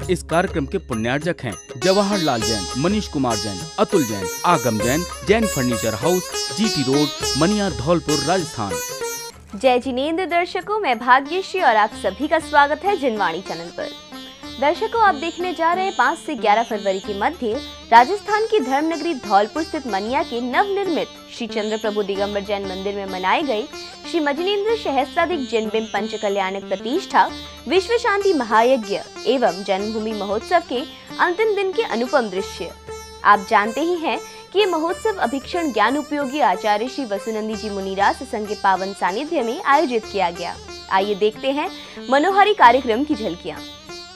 इस कार्यक्रम के पुण्यार्जक हैं Jawaharlal Jain, Manish Kumar Jain, Atul Jain, Agam Jain, Jain furniture house, GT road, Mania, Dholpur, Rajasthan. जय जिनेंद्र दर्शकों, मैं भाग्यश्री और आप सभी का स्वागत है जिनवाणी चैनल पर। दर्शकों, आप देखने जा रहे हैं 5 से 11 फरवरी के मध्य राजस्थान की धर्मनगरी धौलपुर स्थित मनिया के नवनिर्मित श्री चंद्र प्रभु दिगंबर जैन मंदिर में मनाए गए श्री मजिनेंद्र सहस्त्राधिक जिनबिंब पंच कल्याणक प्रतिष्ठा विश्व शांति महायज्ञ एवं जन्मभूमि महोत्सव के अंतिम दिन के अनुपम दृश्य। आप जानते ही हैं कि ये महोत्सव अभिक्षण ज्ञान उपयोगी आचार्य श्री वसुनंदी जी मुनिराज संघ के पावन सानिध्य में आयोजित किया गया। आइए देखते हैं मनोहारी कार्यक्रम की झलकियां।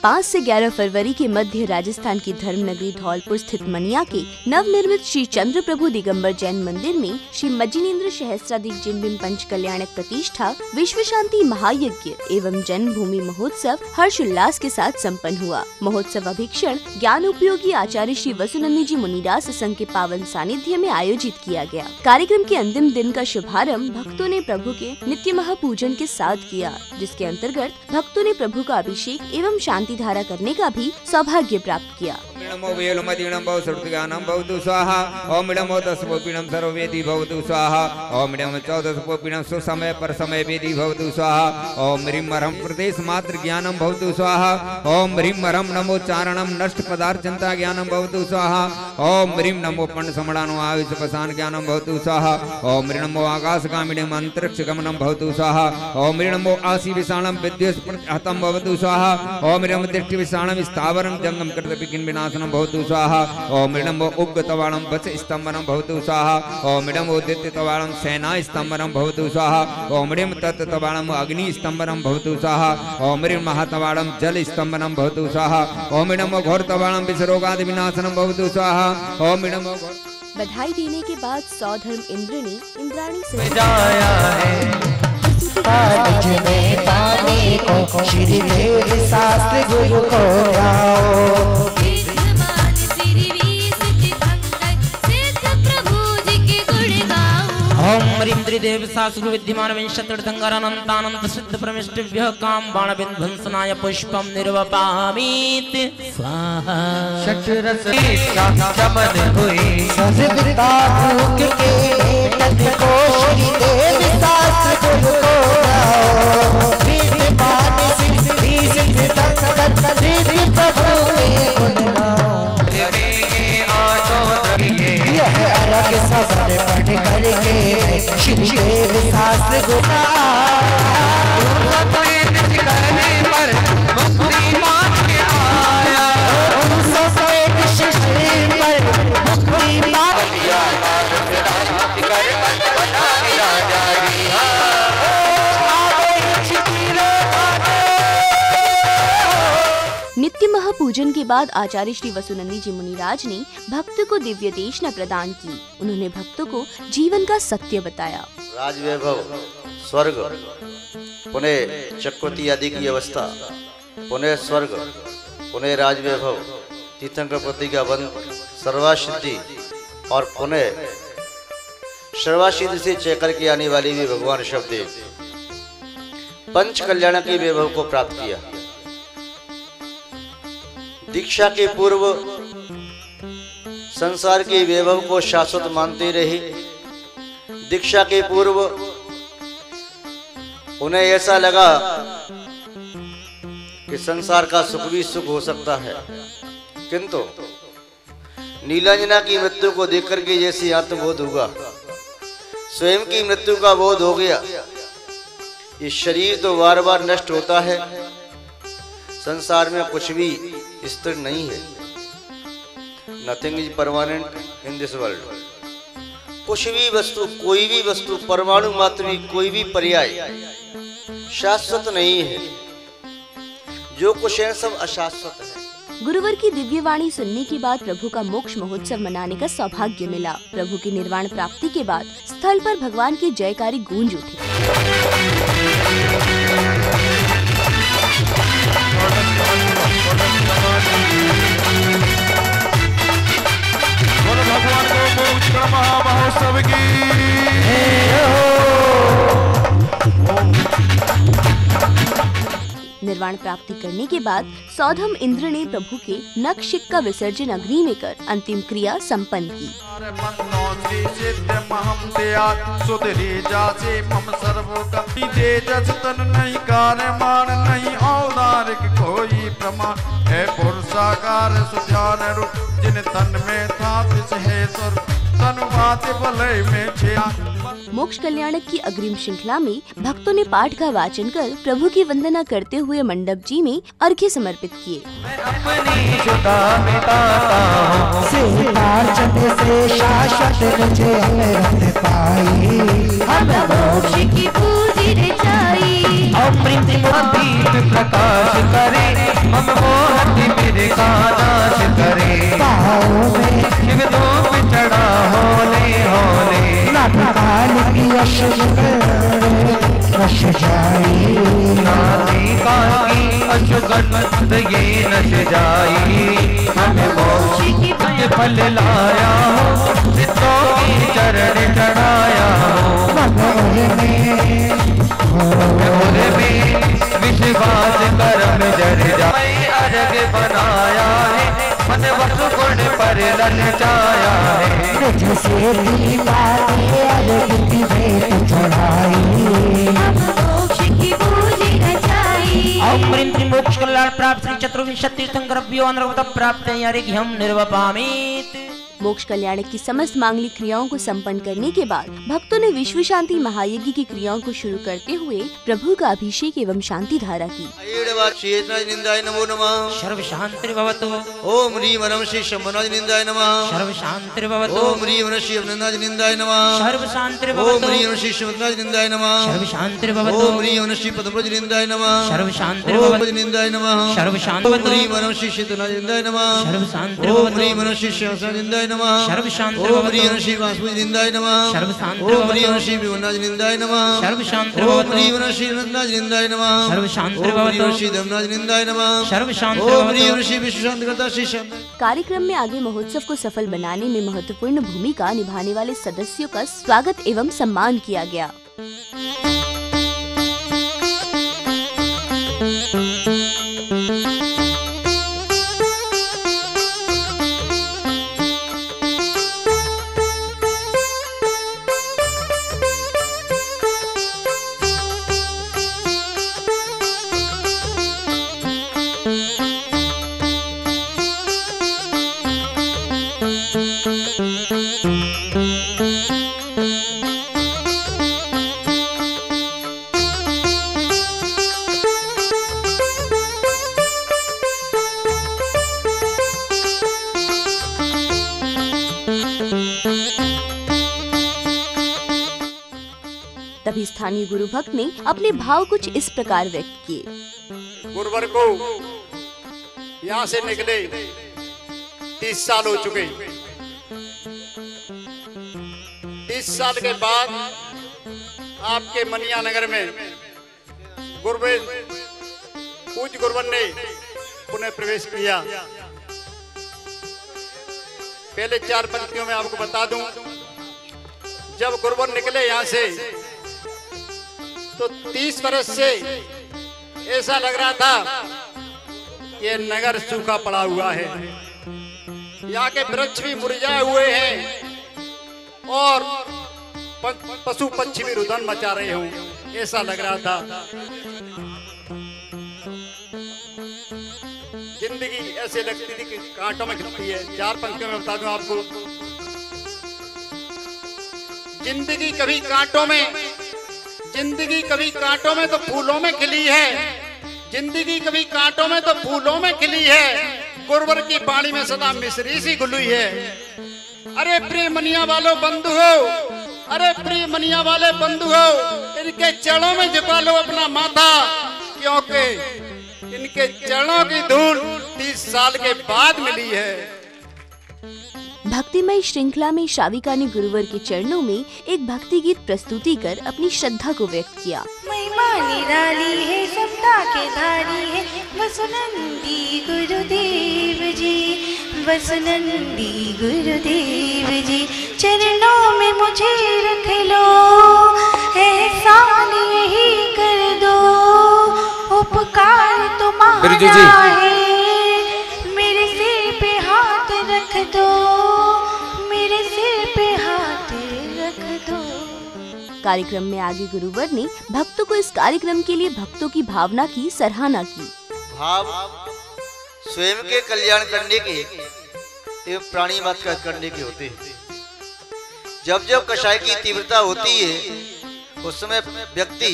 5 से 11 फरवरी के मध्य राजस्थान की धर्मनगरी धौलपुर स्थित मनिया के नवनिर्मित श्री चंद्र प्रभु दिगंबर जैन मंदिर में श्री मजिनेंद्र सहस्त्राधिक जिनबिंब पंच कल्याणक प्रतिष्ठा विश्व शांति महायज्ञ एवं जन्मभूमि महोत्सव हर्षोल्लास के साथ संपन्न हुआ। महोत्सव अभिक्षण ज्ञान उपयोगी आचार्य श्री वसुनंदी जी मुनिराज संघ के पावन सानिध्य में आयोजित किया गया। कार्यक्रम के अंतिम दिन का शुभारंभ भक्तों ने प्रभु के नित्य महापूजन के साथ किया, जिसके अंतर्गत भक्तों ने प्रभु का अभिषेक एवं शांति धारा करने का भी सौभाग्य प्राप्त किया। नमो वेलमदीणं भव सर्वज्ञानं भवतु स्वाहा। ओम नमो दशपोपीणं सर्ववेदी भवतु स्वाहा। ओम नमो 14 सुसमय पर समय वेदी भवतु स्वाहा। ओम ह्रीं मरहं प्रदेश मात्र ज्ञानं भवतु स्वाहा। ओम ह्रीं मरहं नमो चारणं नष्ट पदार्थ चिंता ज्ञानं भवतु स्वाहा। ओम ह्रीं नमो पंड समणानो आयुष पसान ज्ञानं भवतु स्वाहा। ओम ह्रीं नमो आकाशगामिनीं अंतरिक्ष गमनं भवतु स्वाहा। ओम ह्रीं नमो आसी विषाणं विद्युत प्रतिहतं भवतु स्वाहा। ओम ह्रीं नमो दृष्टि विषाणं स्थावरं जंगम कृत विघ्न विनाशनं भवतु स्वाहा। ओम नमो उग्गतवाणं वच स्तंभनं भवतु स्वाहा। ओम नमो दित्यतवाणं सेना स्तंभनं भवतु स्वाहा। ओम ह्रीं तत्तवाणं अग्नि स्तंभनं भवतु स्वाहा। ओम ह्रीं महातवाणं जल स्तंभनं भवतु स्वाहा। ओम नमो घोरतवाणं विषरोगादि विनाशनं भवतु स्वाहा। ओम नमो। बधाई देने के बाद सौधर्म इंद्राणी से कागज में पाने को श्री वेद शास्त्र गुरु को गाओ। ओम ह्रीं त्रिदेव शास्त्र विद्यमान विंशतिर्धंगारनंतानंत सिद्ध प्रमिष्टिभ्यः काम बाण विध्वंसनाय पुष्पम निर्वपामीत स्वाहा। षट्रस चमन हुई सजता भूख के तद को श्री देव शास्त्र गुरु को गाओ। विद्यमान सिद्धि सिद्ध तत्त सिद्धि प्रभु में गुण गाओ। यह अर्घ सबर पढ़ करके श्री देव शास्त्र गुना करने पर मुक्ति मान के आया। पर मुक्ति मान नित्य महापूजन के बाद आचार्य श्री वसुनंदी जी मुनिराज ने भक्त को दिव्य देशना प्रदान की। उन्होंने भक्तों को जीवन का सत्य बताया। राजवैभव, स्वर्ग, पुनः चक्रवर्ती आदि की अवस्था, पुनः स्वर्ग, पुनः राजवैभव, तीर्थंकर पति का वन, सर्वासिद्धि और पुनः सर्वासिद्धि से चेकर के आने वाली भी भगवान ऋषभदेव पंच कल्याण के वैभव को प्राप्त किया। दीक्षा के पूर्व संसार के वैभव को शाश्वत मानते रहे। दीक्षा के पूर्व उन्हें ऐसा लगा कि संसार का सुख भी सुख हो सकता है, किंतु नीलांजना की मृत्यु को देख करके जैसे आत्मबोध हुआ, स्वयं की मृत्यु का बोध हो गया। ये शरीर तो बार बार नष्ट होता है, संसार में कुछ भी स्थिर नहीं है। Nothing is permanent in this world. कुछ भी वस्तु, कोई भी वस्तु, परमाणु मात्र भी कोई भी पर्याय शाश्वत नहीं है। जो कुछ है सब अशाश्वत है। गुरुवर की दिव्य वाणी सुनने के बाद प्रभु का मोक्ष महोत्सव मनाने का सौभाग्य मिला। प्रभु की निर्वाण प्राप्ति के बाद स्थल पर भगवान की जयकारी गूंज उठी। भगवान को मोक्ष महोत्सव की निर्वाण प्राप्ति करने के बाद सौधम इंद्र ने प्रभु के नख शिक का विसर्जन अग्नि में कर अंतिम क्रिया संपन्न की। मोक्ष कल्याणक की अग्रिम श्रृंखला में भक्तों ने पाठ का वाचन कर प्रभु की वंदना करते हुए मंडप जी में अर्घ्य समर्पित किए। प्रकाश करे हम मेरे का नाश करे चढ़ा होले होले काल की अशुगंध ये नश जाई हमें मोक्ष की फल लाया हो सिद्धों की चरण चढ़ाया में विश्वास कर्म जर जाए अर्घ बनाया है मन वक्त गुण पर ललचाया है जैसे मोक्ष कल्याण प्राप्त श्री चतुर्विंशति तीर्थंकर प्राप्त निर्वपामीत। मोक्ष कल्याण की समस्त मांगलिक क्रियाओं को संपन्न करने के बाद भक्तों ने विश्व शांति महायज्ञ की क्रियाओं को शुरू करते हुए प्रभु का अभिषेक एवं शांति धारा की। नमो नमः सर्व शांतिर्भवतु। ओम ह्रीं वरं श्री शंभुनाथ निंदाय नमः सर्व शांतिर्भवतु। ओम ह्रीं वरं श्री अमरनाथ निंदाय नमः सर्व शांतिर्भवतु। ओम ह्रीं वरं श्री शंभुनाथ निंदाय नमः सर्व शांतिर्भवतु। ओम ह्रीं वरं श्री पद्मराज निंदाय नमः सर्व शांतिर्भवतु। निंदाय नमः सर्व शांतिर्भवतु। ओम ह्रीं वरं श्री शीतनाथ निंदाय नमः सर्व शांतिर्भवतु। ओम ह्रीं वरं श्री शिवनाथ निंदाय नमः सर्व ओम ह्रीं वरं श्री वासुदेव निंदाय नमः सर्व ओम शांतिर्भवतु। ह्रीं वरं श्री विवनाथ निंदाय नमः सर्व ओम शांतिर्भवतु। ह्रीं वरं श्री अनंतनाथ निंदाय नमः सर्व ओम शांतिर्भवतु। ह्रीं वरं श्री धर्मनाथ निंदाय नमः सर्व ओम शांतिर्भवतु। ह्रीं वरं श्री विश्व शांति करता श्री श्याम। कार्यक्रम में आगे महोत्सव को सफल बनाने में महत्वपूर्ण भूमिका निभाने वाले सदस्यों का स्वागत एवं सम्मान किया गया। तभी स्थानीय गुरु भक्त ने अपने भाव कुछ इस प्रकार व्यक्त किए। गुरुवर को यहाँ से निकले 30 साल हो चुके। 30 साल के बाद आपके मनिया नगर में पूज्य गुरुवर ने पुनः प्रवेश किया। पहले 4 पंक्तियों में आपको बता दूं, जब गुरुवर निकले यहाँ से तो 30 वर्ष से ऐसा लग रहा था कि ये नगर सूखा पड़ा हुआ है, यहाँ के वृक्ष भी मुरझाए हुए हैं और पशु पक्षी भी रुदन मचा रहे हों, ऐसा लग रहा था। जिंदगी ऐसे लगती थी कि कांटों में खिलती है। 4 पंक्तियों में बता दूं आपको, जिंदगी कभी कांटों में तो फूलों में खिली है, जिंदगी कभी कांटों में तो फूलों में खिली है, गुरुवर की बाणी में सदा मिश्री सी घुली है। अरे प्रिय मनिया वालों बंधु हो, अरे प्रिय मनिया वाले बंधु हो, इनके चरणों में झुका लो अपना माथा, क्योंकि इनके चरणों की धूल 30 साल के बाद मिली है। भक्तिमय श्रृंखला में श्राविका ने गुरुवर के चरणों में एक भक्ति गीत प्रस्तुति कर अपनी श्रद्धा को व्यक्त किया। महिमा निराली है, समता के धारी है, वसुनंदी गुरुदेव जी, वसुनंदी गुरुदेव जी, चरणों में मुझे रख लो, एहसान यही कर दो, उपकार तो जी मेरे सिर पे हाथ रख दो, मेरे सिर पे हाथ रख दो। कार्यक्रम में आगे गुरुवर ने भक्तों को इस कार्यक्रम के लिए भक्तों की भावना की सराहना की। भाव स्वयं के कल्याण करने के एवं प्राणी मात्र का करने के होते हैं। जब जब कषाय की तीव्रता होती है उस समय व्यक्ति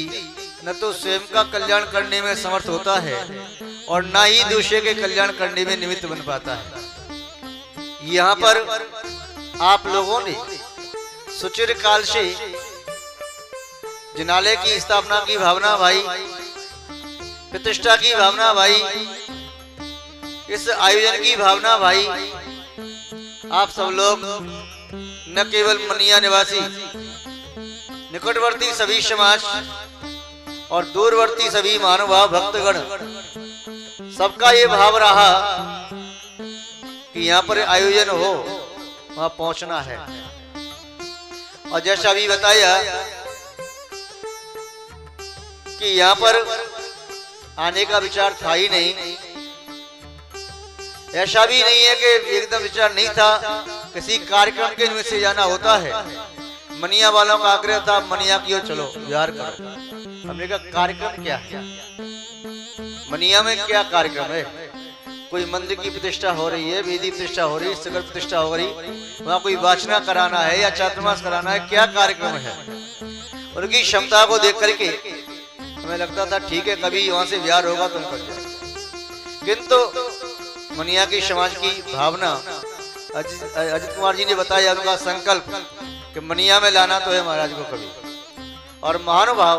न तो स्वयं का कल्याण करने में समर्थ होता है और न ही दूसरे के कल्याण करने में निमित्त बन पाता है। यहाँ पर आप लोगों ने सुचिर काल से जिनालय की स्थापना की भावना भाई, प्रतिष्ठा की भावना भाई, इस आयोजन की भावना भाई, आप सब लोग न केवल मनिया निवासी, निकटवर्ती सभी समाज और दूरवर्ती सभी महानुभाव भक्तगण, सबका ये भाव रहा कि यहाँ पर आयोजन हो, वहां पहुंचना है। और जैसा अभी बताया कि यहाँ पर आने का विचार था ही नहीं, ऐसा भी नहीं है कि एकदम विचार नहीं था, किसी कार्यक्रम के निमित्त से जाना होता है। मनिया वालों का आग्रह था, मनिया की ओर चलो विहार करो। हमने कहा कार्यक्रम क्या है, मनिया में क्या कार्यक्रम है? कोई मंदिर की प्रतिष्ठा हो रही है, वेदी प्रतिष्ठा हो रही है, सगर प्रतिष्ठा हो रही, वहाँ कोई वाचना कराना है या चातुर्मास कराना है, क्या कार्यक्रम है? उनकी क्षमता को देख करके हमें लगता था ठीक है, कभी वहां से विहार होगा तो निकल जाए। किंतु मनिया की समाज की भावना, अजित कुमार जी ने बताया उनका संकल्प कि मनिया में लाना तो है महाराज को कभी। और महानुभाव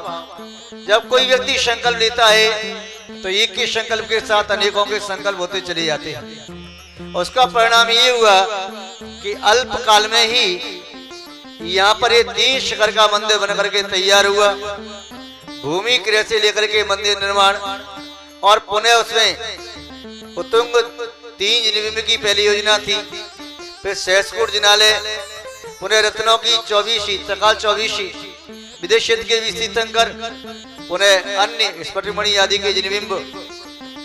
जब कोई व्यक्ति संकल्प लेता है तो एक के संकल्प के साथ अनेकों के संकल्प होते चले जाते हैं। उसका परिणाम ये हुआ कि अल्प काल में ही यहाँ पर ये 3 शिखर का मंदिर बनकर के तैयार हुआ। भूमि क्रय से लेकर के मंदिर निर्माण और पुनः उसमें उत्तुंग 3 जिनबिंब की पहली योजना थी, फिर सहसकूट जिनालय, पुनः रत्नों की 24 तकाल 24 विदेश क्षेत्र के विस्तृत तीर्थंकर, पुनः अन्य स्फटिकमणि आदि के जिनबिंब,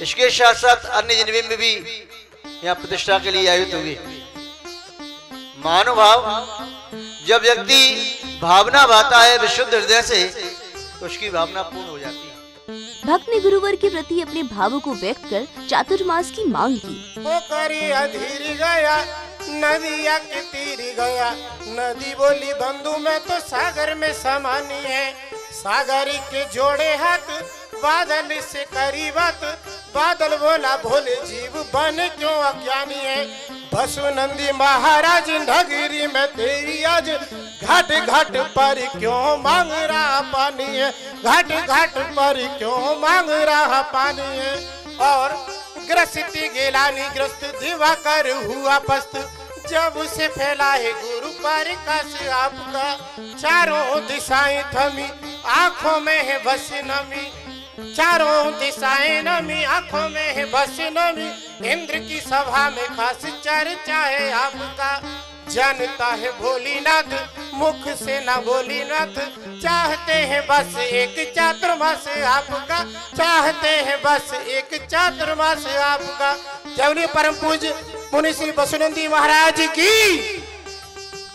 इसके साथ साथ अन्य जिनबिंब भी यहाँ प्रतिष्ठा के लिए आयोजित हुए। महानुभाव जब व्यक्ति भावना भाता है विशुद्ध हृदय से तो उसकी भावना पूर्ण हो जाती है। भक्त ने गुरुवर के प्रति अपने भावों को व्यक्त कर चातुर्मास की मांग की। पोखरी अधीर गया, नदिया के तीर गया, नदी बोली बंधु में तो सागर में समानी है। सागरी के जोड़े हाथ बादल से करी बात, बादल बोला भोले जीव बन क्यों अज्ञानी है। बसुनंदी महाराज नगरी में तेरी आज घाट घाट पर क्यों मांग रहा पानी है, घाट घाट पर क्यों मांग रहा पानी है। और ग्रसित गिलानी ग्रस्त दिवाकर हुआ पस्त, जब उसे फैला है गुरु पर कस आपका। चारों दिशाएं थमी आंखों में है बस नमी, चारों दिशाएं नमी आंखों में है बस नमी। इंद्र की सभा में खास चर्चा है आपका। जानता है भोलीनाथ मुख से ना भोलीनाथ, चाहते हैं बस एक चातुर्मास आपका, चाहते हैं बस एक चातुर्मास आपका। जवनी परम पूज्य मुनि श्री बसुनंदी महाराज की।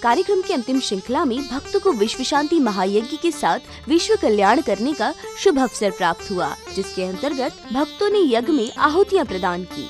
कार्यक्रम की अंतिम श्रृंखला में भक्तों को विश्व शांति महायज्ञ के साथ विश्व कल्याण करने का शुभ अवसर प्राप्त हुआ, जिसके अंतर्गत भक्तों ने यज्ञ में आहुतियां प्रदान की।